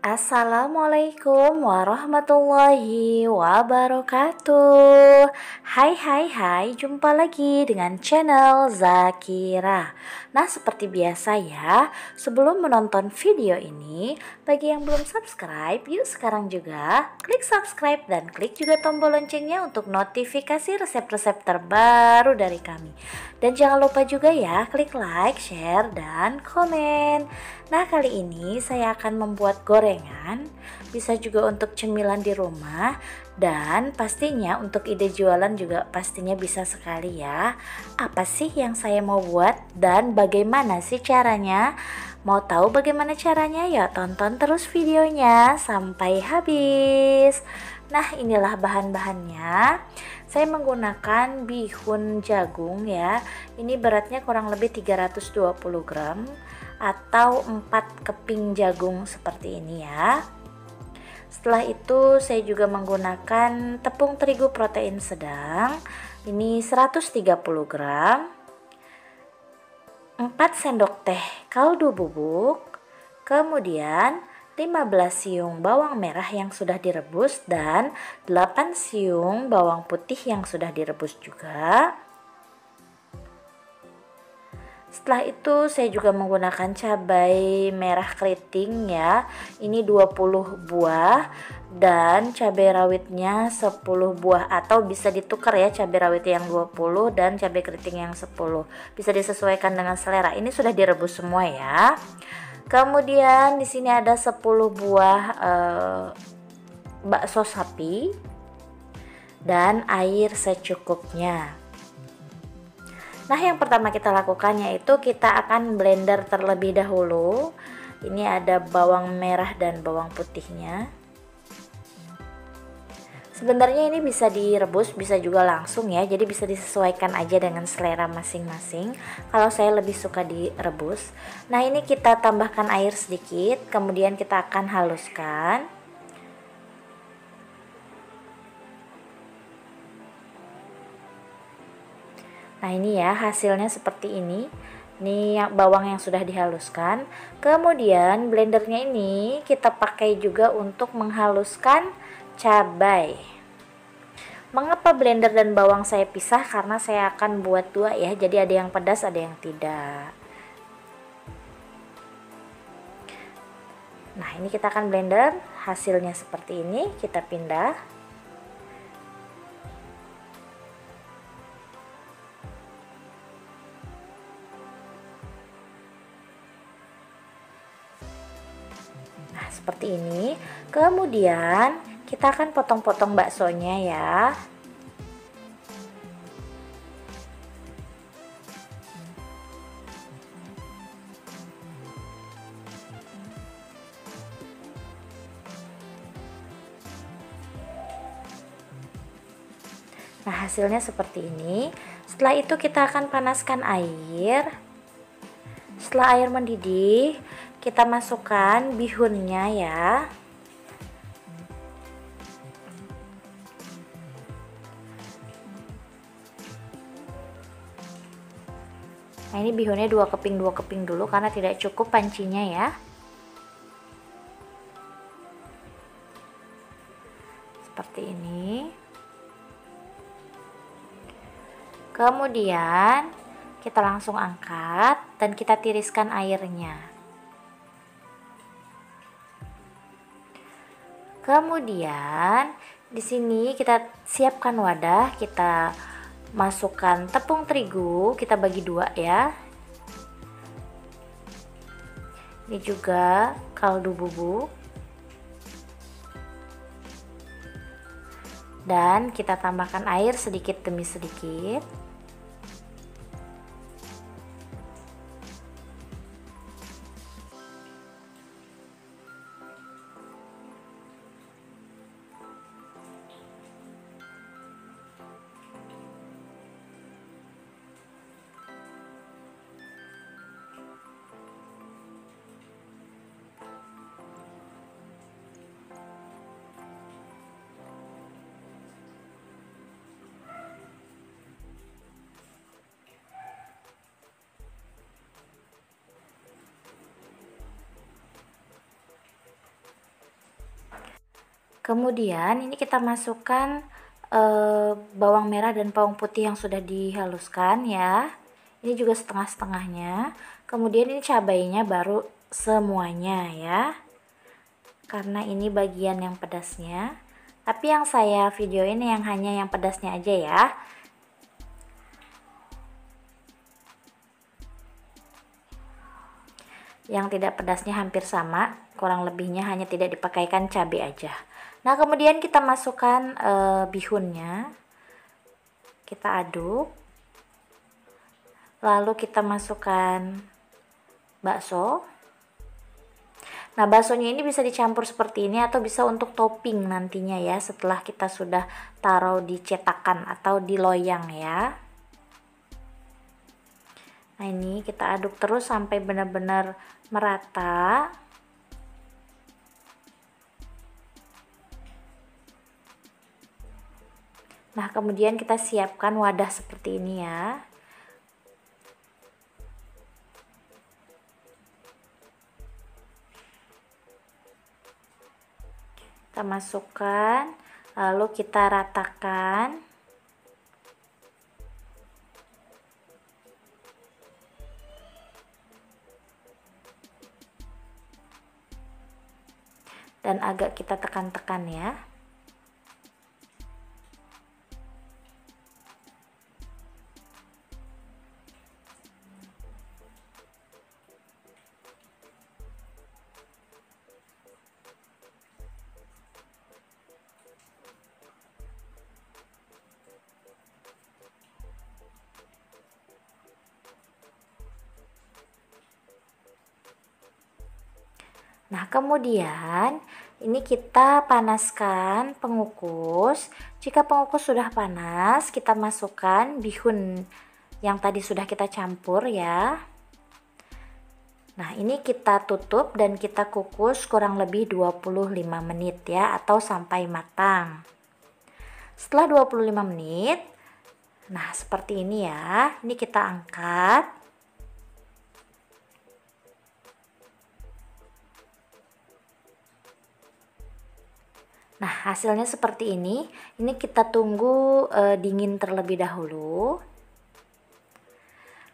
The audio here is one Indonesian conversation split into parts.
Assalamualaikum warahmatullahi wabarakatuh. Hai, jumpa lagi dengan channel Zakira. Nah, seperti biasa ya, sebelum menonton video ini, bagi yang belum subscribe, yuk sekarang juga klik subscribe dan klik juga tombol loncengnya untuk notifikasi resep-resep terbaru dari kami. Dan jangan lupa juga ya, klik like, share, dan komen. Nah, kali ini saya akan membuat gorengan, bisa juga untuk cemilan di rumah, dan pastinya untuk ide jualan juga pastinya bisa sekali ya. Apa sih yang saya mau buat dan bagaimana sih caranya? Mau tahu bagaimana caranya? Ya tonton terus videonya sampai habis. Nah, inilah bahan-bahannya. Saya menggunakan bihun jagung ya. Ini beratnya kurang lebih 320 gram atau 4 keping jagung seperti ini ya. Setelah itu saya juga menggunakan tepung terigu protein sedang. Ini 130 gram. 4 sendok teh kaldu bubuk. Kemudian 15 siung bawang merah yang sudah direbus dan 8 siung bawang putih yang sudah direbus juga. Setelah itu saya juga menggunakan cabai merah keriting ya. Ini 20 buah dan cabai rawitnya 10 buah, atau bisa ditukar ya, cabai rawit yang 20 dan cabai keriting yang 10. Bisa disesuaikan dengan selera. Ini sudah direbus semua ya. Kemudian di sini ada 10 buah bakso sapi dan air secukupnya. Nah, yang pertama kita lakukan yaitu kita akan blender terlebih dahulu. Ini ada bawang merah dan bawang putihnya. Sebenarnya ini bisa direbus, bisa juga langsung ya. Jadi bisa disesuaikan aja dengan selera masing-masing. Kalau saya lebih suka direbus. Nah, ini kita tambahkan air sedikit, kemudian kita akan haluskan. Nah, ini ya hasilnya seperti ini. Ini bawang yang sudah dihaluskan. Kemudian blendernya ini kita pakai juga untuk menghaluskan cabai. Mengapa blender dan bawang saya pisah? Karena saya akan buat dua ya. Jadi ada yang pedas, ada yang tidak. Nah, ini kita akan blender. Hasilnya seperti ini. Kita pindah. Seperti ini. Kemudian kita akan potong-potong baksonya ya. Nah, hasilnya seperti ini. Setelah itu kita akan panaskan air. Setelah air mendidih, kita masukkan bihunnya ya. Nah, ini bihunnya 2 keping dulu karena tidak cukup pancinya ya. Seperti ini. Kemudian kita langsung angkat dan kita tiriskan airnya. Kemudian di sini kita siapkan wadah, kita masukkan tepung terigu, kita bagi dua ya. Ini juga kaldu bubuk. Dan kita tambahkan air sedikit demi sedikit. Kemudian ini kita masukkan bawang merah dan bawang putih yang sudah dihaluskan ya. Ini juga setengah-setengahnya. Kemudian ini cabainya baru semuanya ya. Karena ini bagian yang pedasnya. Tapi yang saya video ini yang hanya yang pedasnya aja ya. Yang tidak pedasnya hampir sama, kurang lebihnya hanya tidak dipakaikan cabai aja. Nah, kemudian kita masukkan bihunnya. Kita aduk. Lalu kita masukkan bakso. Nah, baksonya ini bisa dicampur seperti ini atau bisa untuk topping nantinya ya, setelah kita sudah taruh di cetakan atau di loyang ya. Nah, ini kita aduk terus sampai benar-benar merata. Nah, kemudian kita siapkan wadah seperti ini ya. Kita masukkan, lalu kita ratakan. Dan agak kita tekan-tekan ya. Nah, kemudian ini kita panaskan pengukus. Jika pengukus sudah panas, kita masukkan bihun yang tadi sudah kita campur ya. Nah, ini kita tutup dan kita kukus kurang lebih 25 menit ya, atau sampai matang. Setelah 25 menit, nah seperti ini ya, ini kita angkat. Nah, hasilnya seperti ini. Ini kita tunggu dingin terlebih dahulu.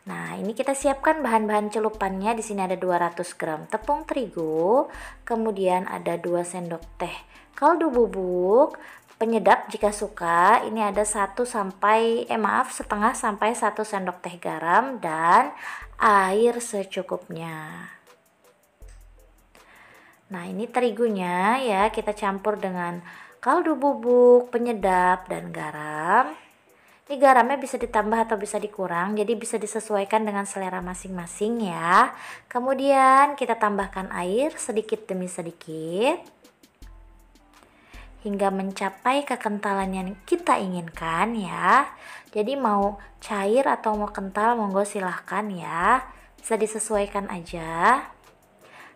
Nah, ini kita siapkan bahan-bahan celupannya. Di sini ada 200 gram tepung terigu, kemudian ada 2 sendok teh kaldu bubuk, penyedap jika suka. Ini ada 1 sampai setengah sampai 1 sendok teh garam dan air secukupnya. Nah, ini terigunya ya, kita campur dengan kaldu bubuk, penyedap, dan garam. Ini garamnya bisa ditambah atau bisa dikurang, jadi bisa disesuaikan dengan selera masing-masing ya. Kemudian kita tambahkan air sedikit demi sedikit hingga mencapai kekentalan yang kita inginkan ya. Jadi mau cair atau mau kental monggo silahkan ya, bisa disesuaikan aja.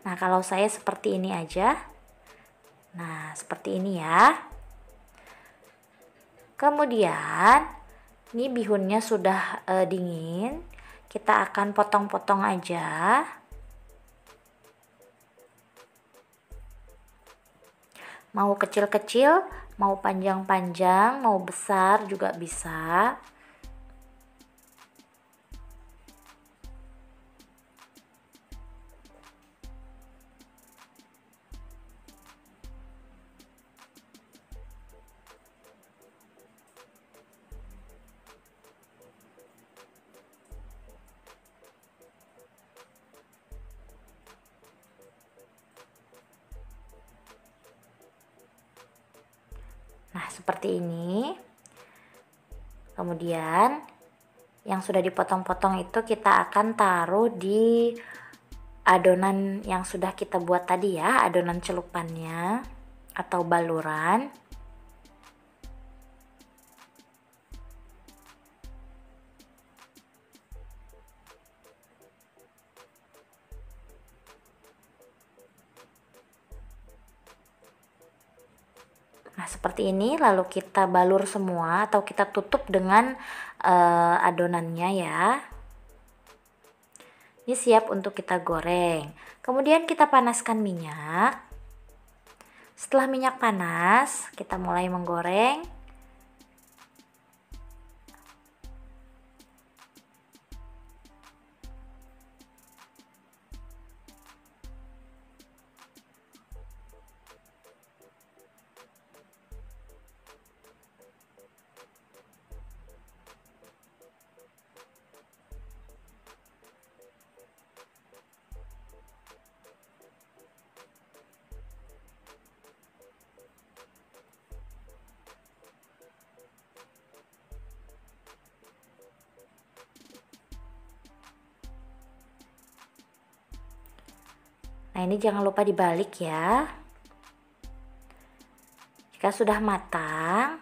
Nah, kalau saya seperti ini aja. Nah, seperti ini ya. Kemudian, ini bihunnya sudah dingin. Kita akan potong-potong aja. Mau kecil-kecil, mau panjang-panjang, mau besar juga bisa. Nah, seperti ini. Kemudian yang sudah dipotong-potong itu kita akan taruh di adonan yang sudah kita buat tadi ya, adonan celupannya atau baluran. Nah, seperti ini, lalu kita balur semua atau kita tutup dengan adonannya ya. Ini siap untuk kita goreng. Kemudian kita panaskan minyak Setelah minyak panas, kita mulai menggoreng. Nah, ini jangan lupa dibalik ya. Jika sudah matang,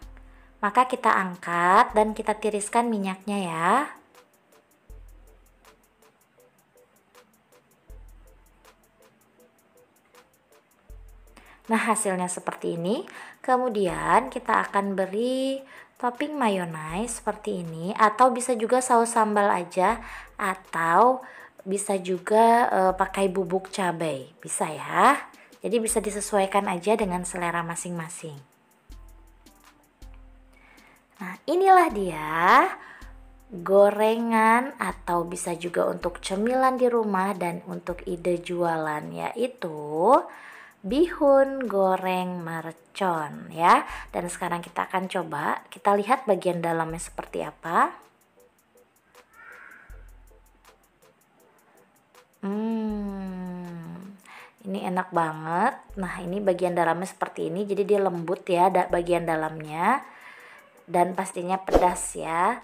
maka kita angkat dan kita tiriskan minyaknya ya. Nah, hasilnya seperti ini. Kemudian kita akan beri topping mayonnaise seperti ini, atau bisa juga saus sambal aja, atau bisa juga pakai bubuk cabai, bisa ya. Jadi bisa disesuaikan aja dengan selera masing-masing. Nah, inilah dia gorengan, atau bisa juga untuk cemilan di rumah dan untuk ide jualan, yaitu bihun goreng mercon ya. Dan sekarang kita akan coba, kita lihat bagian dalamnya seperti apa. Ini enak banget. Nah, ini bagian dalamnya seperti ini, jadi dia lembut ya, bagian dalamnya, dan pastinya pedas ya.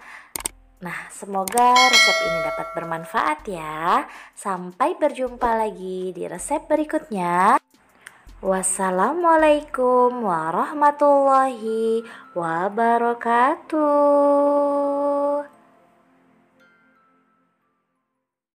Nah, semoga resep ini dapat bermanfaat ya. Sampai berjumpa lagi di resep berikutnya. Wassalamualaikum warahmatullahi wabarakatuh.